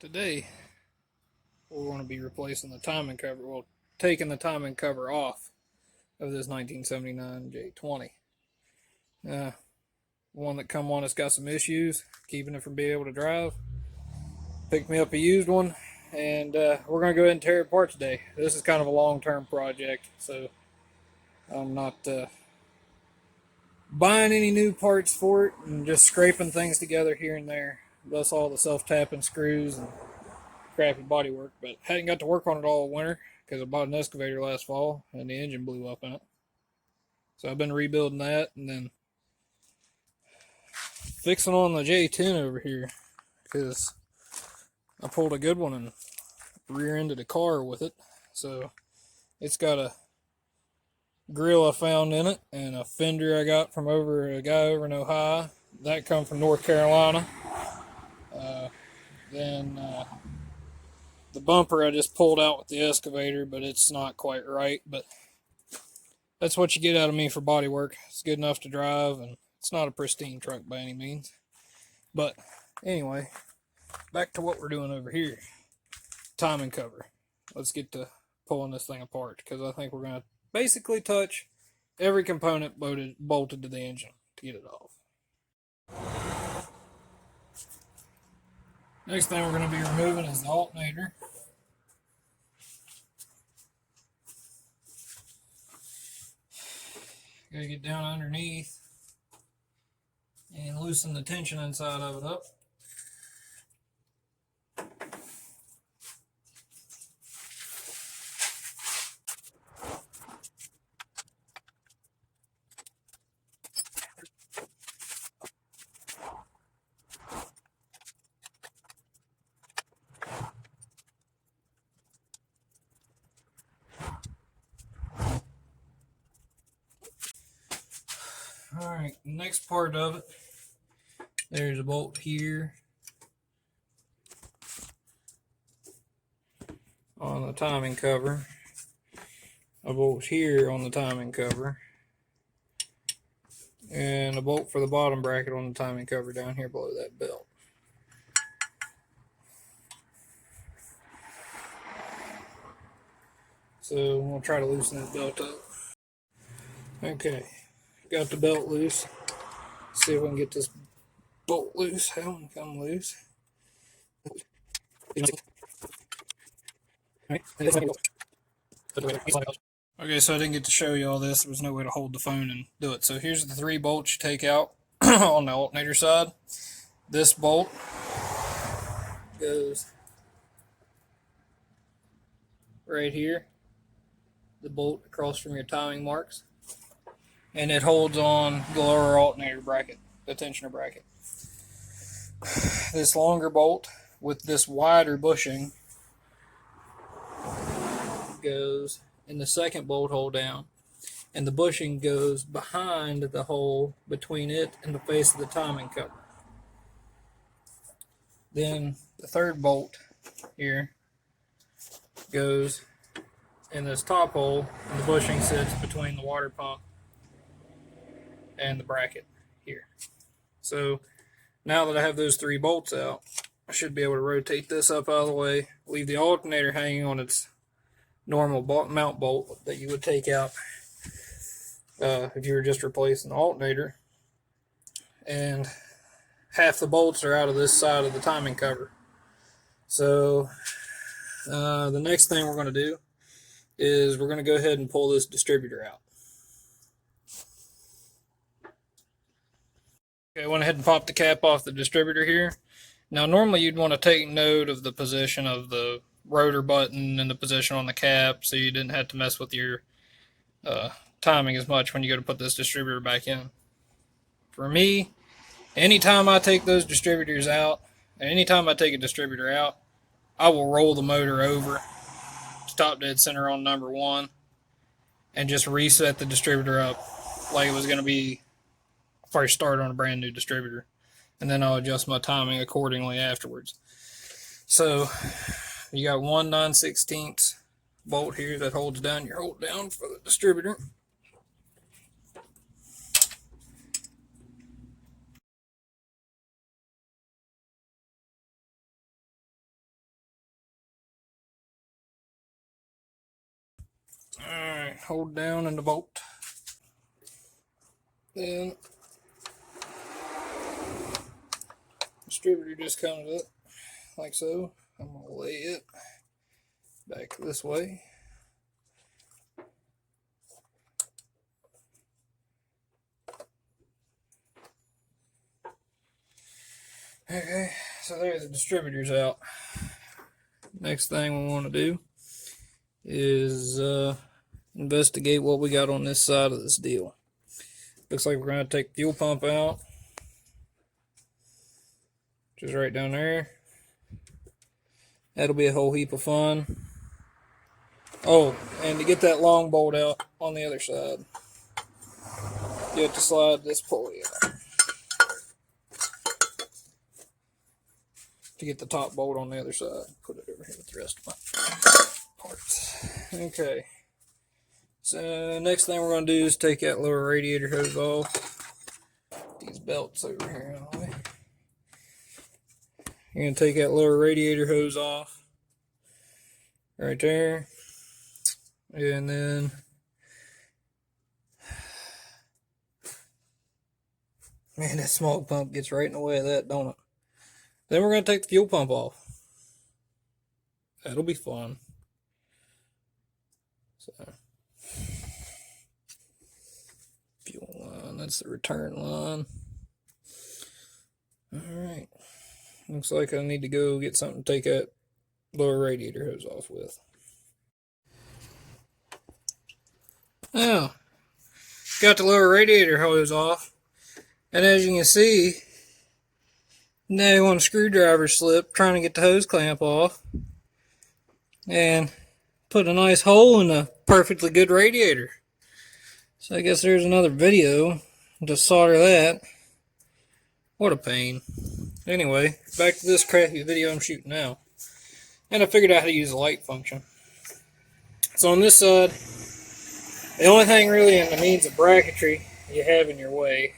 Today we're going to be replacing the timing cover, well, taking the timing cover off of this 1979 J20. One that come on, it's got some issues, keeping it from being able to drive. Picked me up a used one, and we're going to go ahead and tear it apart today. This is kind of a long-term project, so I'm not buying any new parts for it and just scraping things together here and there. Thus all the self-tapping screws and crappy bodywork, but hadn't got to work on it all winter because I bought an excavator last fall and the engine blew up in it. So I've been rebuilding that and then fixing on the J10 over here because I pulled a good one and rear-ended a car with it. So it's got a grill I found in it and a fender I got from a guy over in Ohio. That come from North Carolina. Then the bumper I just pulled out with the excavator, but it's not quite right. But that's what you get out of me for body work. It's good enough to drive, and it's not a pristine truck by any means. But anyway, back to what we're doing over here. Timing cover. Let's get to pulling this thing apart, because I think we're going to basically touch every component bolted to the engine to get it off. Next thing we're going to be removing is the alternator. Gotta get down underneath and loosen the tension inside of it up. Alright, next part of it, there's a bolt here on the timing cover, a bolt here on the timing cover, and a bolt for the bottom bracket on the timing cover down here below that belt. So I'm going to try to loosen that belt up. Okay, got the belt loose. See if we can get this bolt loose. How will it come loose? Okay, so I didn't get to show you all this. There was no way to hold the phone and do it. So here's the 3 bolts you take out on the alternator side. This bolt goes right here. The bolt across from your timing marks. And it holds on the lower alternator bracket, the tensioner bracket. This longer bolt with this wider bushing goes in the second bolt hole down, and the bushing goes behind the hole between it and the face of the timing cover. Then the third bolt here goes in this top hole, and the bushing sits between the water pump and the bracket here. So now that I have those 3 bolts out, I should be able to rotate this up out of the way, leave the alternator hanging on its normal mount bolt that you would take out if you were just replacing the alternator. And half the bolts are out of this side of the timing cover. So the next thing we're going to do is we're going to go ahead and pull this distributor out. Okay, I went ahead and popped the cap off the distributor here. Now normally you'd want to take note of the position of the rotor button and the position on the cap so you didn't have to mess with your timing as much when you go to put this distributor back in. For me, anytime I take those distributors out, anytime I take a distributor out, I will roll the motor over, stop dead center on number 1, and just reset the distributor up like it was going to be first start on a brand new distributor, and then I'll adjust my timing accordingly afterwards. So you got 1 9/16 bolt here that holds down your hold down for the distributor. Alright, hold down in the bolt. Then distributor just comes up like so. I'm going to lay it back this way. Okay, so there the distributor's out. Next thing we want to do is investigate what we got on this side of this deal. Looks like we're going to take the fuel pump out, which is right down there. That'll be a whole heap of fun. Oh, and to get that long bolt out on the other side, you have to slide this pulley out to get the top bolt on the other side. Put it over here with the rest of my parts. Okay. So next thing we're going to do is take that lower radiator hose off. These belts over here out of the way. You're going to take that lower radiator hose off. Right there. And then man, that smoke pump gets right in the way of that, don't it? Then we're going to take the fuel pump off. That'll be fun. So, fuel line, that's the return line. Alright. Looks like I need to go get something to take that lower radiator hose off with. Now, got the lower radiator hose off. And as you can see, now one screwdriver slip trying to get the hose clamp off. And put a nice hole in a perfectly good radiator. So I guess there's another video to solder that. What a pain. Anyway, back to this crappy video I'm shooting now. And I figured out how to use the light function. So on this side, the only thing really in the means of bracketry you have in your way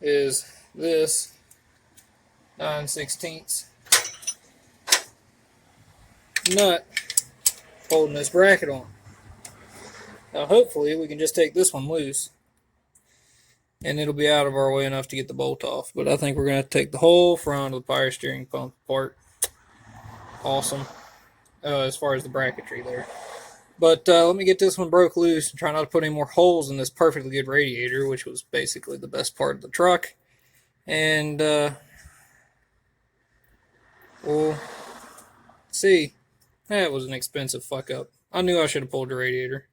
is this 9/16 nut holding this bracket on. Now hopefully we can just take this one loose and it'll be out of our way enough to get the bolt off. But I think we're going to take the whole front of the power steering pump apart. Awesome. As far as the bracketry there. But let me get this one broke loose and try not to put any more holes in this perfectly good radiator, which was basically the best part of the truck. And we'll see. That was an expensive fuck up. I knew I should have pulled the radiator.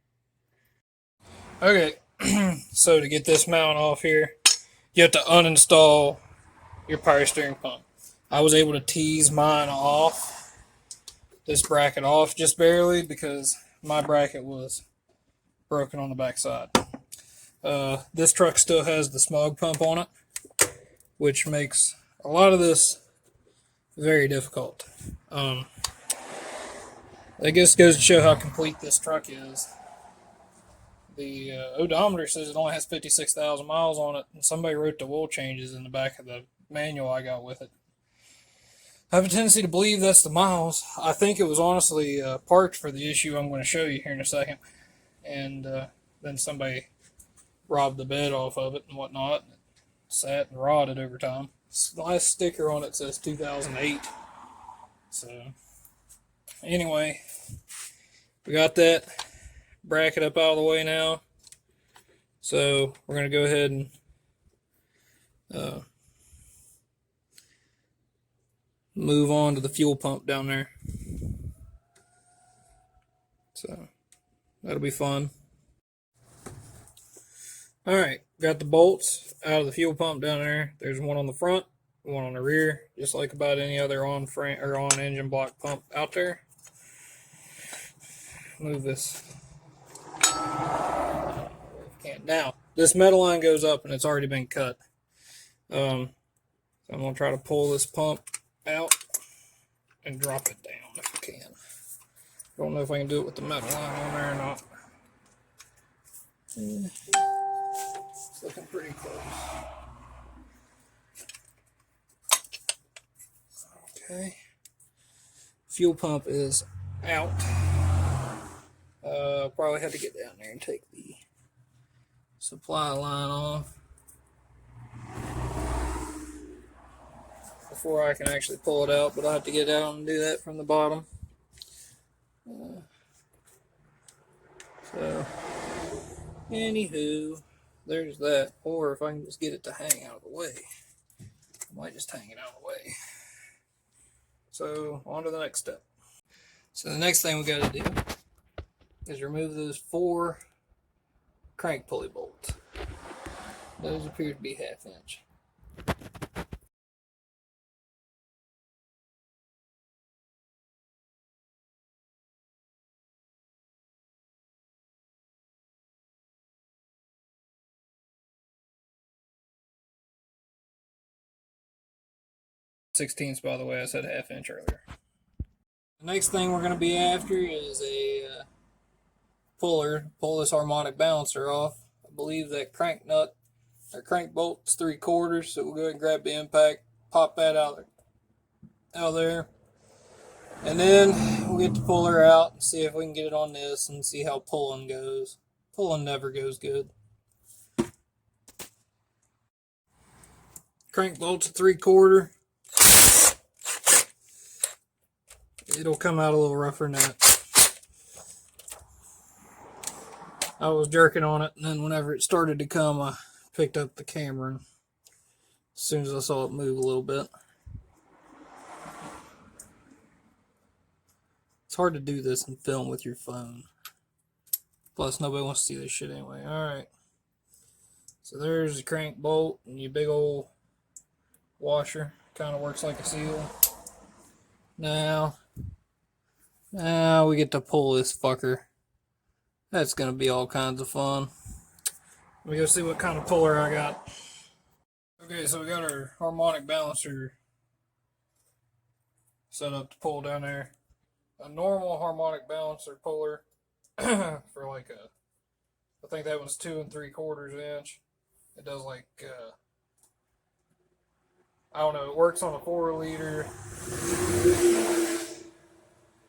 Okay, so to get this mount off here, you have to uninstall your power steering pump. I was able to tease mine off, this bracket off just barely, because my bracket was broken on the back side. This truck still has the smog pump on it, which makes a lot of this very difficult. I guess it goes to show how complete this truck is. The odometer says it only has 56,000 miles on it, and somebody wrote the oil changes in the back of the manual I got with it. I have a tendency to believe that's the miles. I think it was honestly parked for the issue I'm going to show you here in a second. And then somebody robbed the bed off of it and whatnot. And it sat and rotted over time. The last sticker on it says 2008. So, anyway, we got that bracket up out of the way now. So, we're going to go ahead and move on to the fuel pump down there. So that'll be fun. Alright, got the bolts out of the fuel pump down there. There's one on the front, one on the rear, just like about any other on frame or on engine block pump out there. Move this. Can't. Now, this metal line goes up and it's already been cut. So I'm gonna try to pull this pump out and drop it down if I can. Don't know if I can do it with the metal line on there or not. It's looking pretty close. Okay. Fuel pump is out. I'll probably have to get down there and take the supply line off before I can actually pull it out, but I'll have to get out and do that from the bottom. So, anywho, there's that. Or if I can just get it to hang out of the way, I might just hang it out of the way. So, on to the next step. So the next thing we got to do is remove those 4 crank pulley bolts. Those appear to be 1/2 inch. Sixteenths, by the way, I said 1/2 inch earlier. The next thing we're going to be after is a puller to pull this harmonic balancer off. I believe that crank nut or crank bolt's 3/4, so we'll go ahead and grab the impact, pop that out of there, and then we'll get the puller out and see if we can get it on this and see how pulling goes. Pulling never goes good. Crank bolt's a 3/4. It'll come out a little rougher than that. I was jerking on it, and then whenever it started to come, I picked up the camera, and as soon as I saw it move a little bit. It's hard to do this and film with your phone. Plus, nobody wants to see this shit anyway. Alright. So there's the crank bolt, and your big old washer. Kind of works like a seal. Now we get to pull this fucker. That's going to be all kinds of fun. Let me go see what kind of puller I got. Okay, so we got our harmonic balancer set up to pull down there. A normal harmonic balancer puller for like I think that was 2 3/4 inch. It does like, I don't know, it works on a 4-liter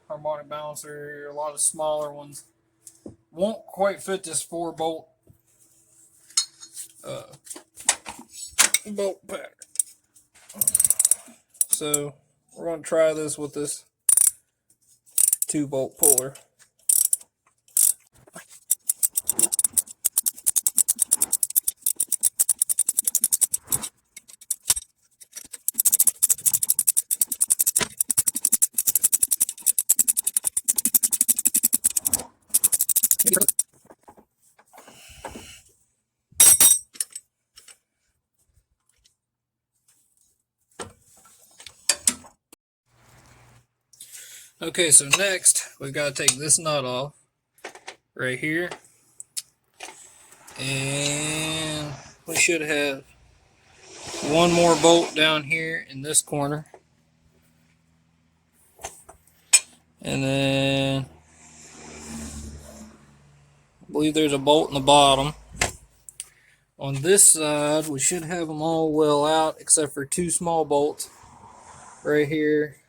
harmonic balancer. A lot of smaller ones won't quite fit this 4-bolt bolt pattern. So we're going to try this with this 2-bolt puller. Okay, so next we've got to take this nut off right here, and we should have one more bolt down here in this corner, and then I believe there's a bolt in the bottom. On this side we should have them all well out except for 2 small bolts right here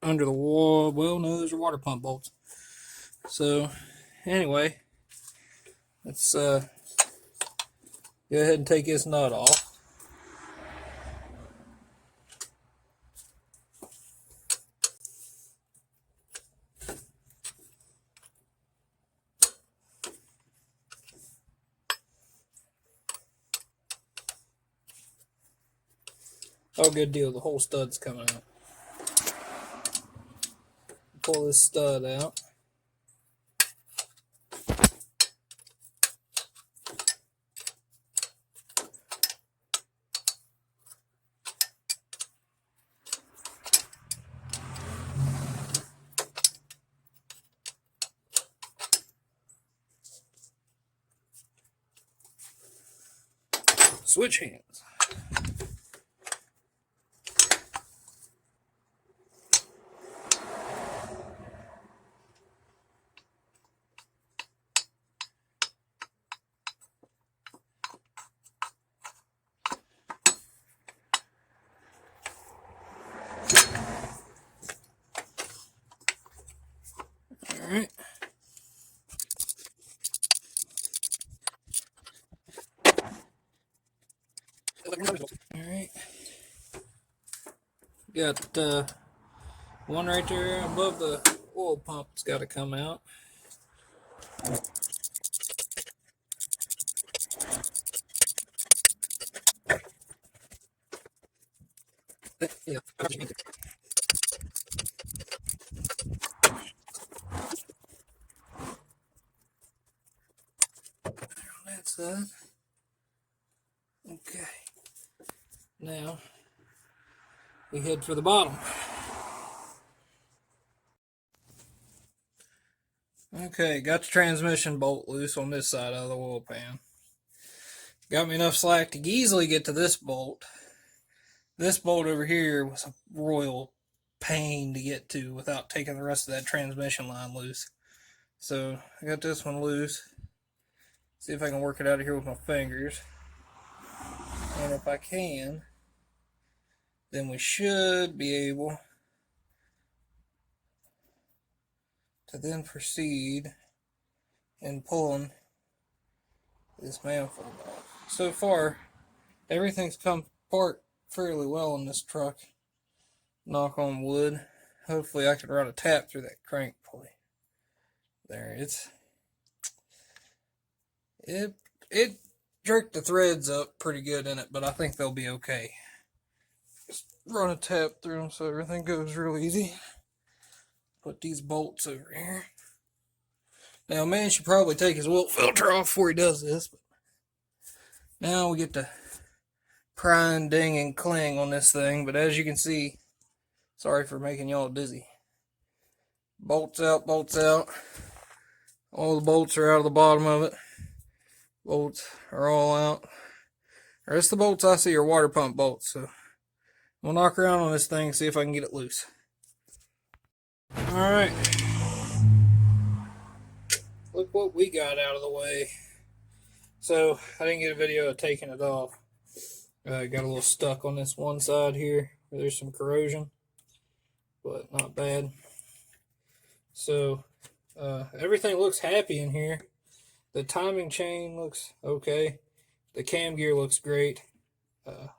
under the wall. Well, no, those are water pump bolts. So anyway, let's go ahead and take this nut off. Oh, good deal. The whole stud's coming out. Pull this stud out. Switch hands. Alright. got one right there above the oil pump. It's got to come out. Yeah. On that side. Okay. Now we head for the bottom. Okay, got the transmission bolt loose on this side of the oil pan. Got me enough slack to easily get to this bolt. This bolt over here was a royal pain to get to without taking the rest of that transmission line loose. So I got this one loose. See if I can work it out of here with my fingers. And if I can, then we should be able to then proceed in pulling this manifold off. So far, everything's come apart fairly well in this truck. Knock on wood. Hopefully I can run a tap through that crank pulley. There, it jerked the threads up pretty good in it, but I think they'll be okay. Just run a tap through them so everything goes real easy. Put these bolts over here. Now, man should probably take his wilt filter off before he does this. But now we get to pry and ding and cling on this thing. But as you can see, sorry for making y'all dizzy. Bolts out, bolts out. All the bolts are out of the bottom of it. Bolts are all out. The rest of the bolts I see are water pump bolts. So we'll knock around on this thing and see if I can get it loose. Alright. Look what we got out of the way. So I didn't get a video of taking it off. Got a little stuck on this one side here where there's some corrosion, but not bad. So everything looks happy in here. The timing chain looks okay. The cam gear looks great.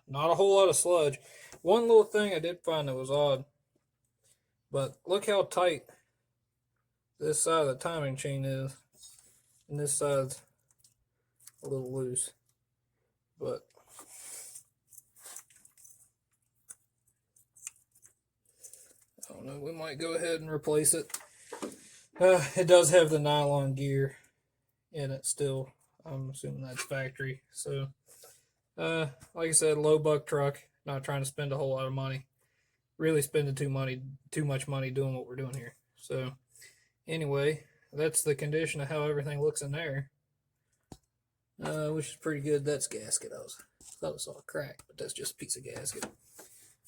Not a whole lot of sludge. One little thing I did find that was odd, but look how tight this side of the timing chain is, and this side's a little loose. But I don't know, we might go ahead and replace it. It does have the nylon gear in it still. I'm assuming that's factory. So, like I said, low buck truck. Not trying to spend a whole lot of money. Really spending too much money doing what we're doing here. So, anyway, that's the condition of how everything looks in there. Which is pretty good. That's gasket. I thought I saw a crack, but that's just a piece of gasket.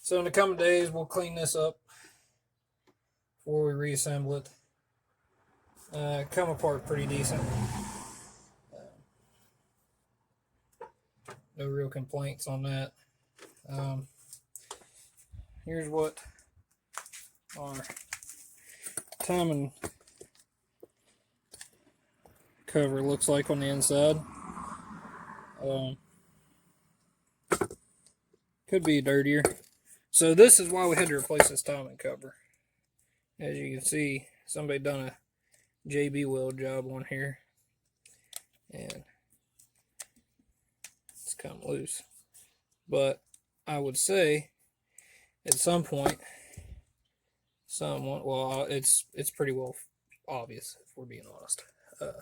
So in the coming days, we'll clean this up before we reassemble it. Come apart pretty decent. No real complaints on that. Here's what our timing cover looks like on the inside. Could be dirtier. So this is why we had to replace this timing cover. As you can see, somebody done a JB weld job on here, and it's come loose. But I would say at some point, well, it's pretty well obvious if we're being honest.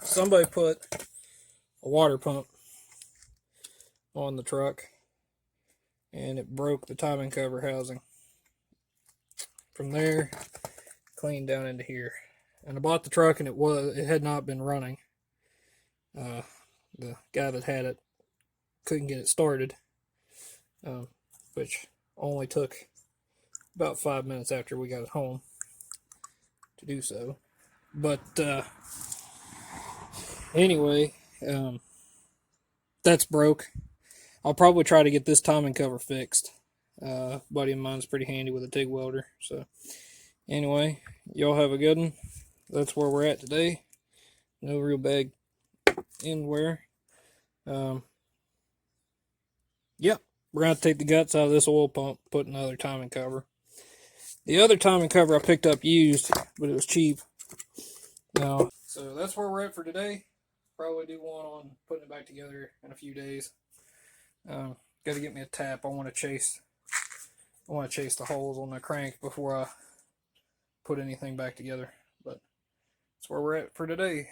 Somebody put a water pump on the truck, and it broke the timing cover housing. From there, clean down into here. And I bought the truck, and it had not been running. The guy that had it couldn't get it started, which only took about 5 minutes after we got it home to do so. But anyway, that's broke. I'll probably try to get this timing cover fixed. Buddy of mine's pretty handy with a TIG welder. So anyway, y'all have a good one. That's where we're at today. No real bad end wear. Yep, we're going to take the guts out of this oil pump, put another timing cover. The other timing cover I picked up used, but it was cheap. No. So that's where we're at for today. Probably do one on putting it back together in a few days. Got to get me a tap. I want to chase the holes on the crank before I put anything back together. But that's where we're at for today.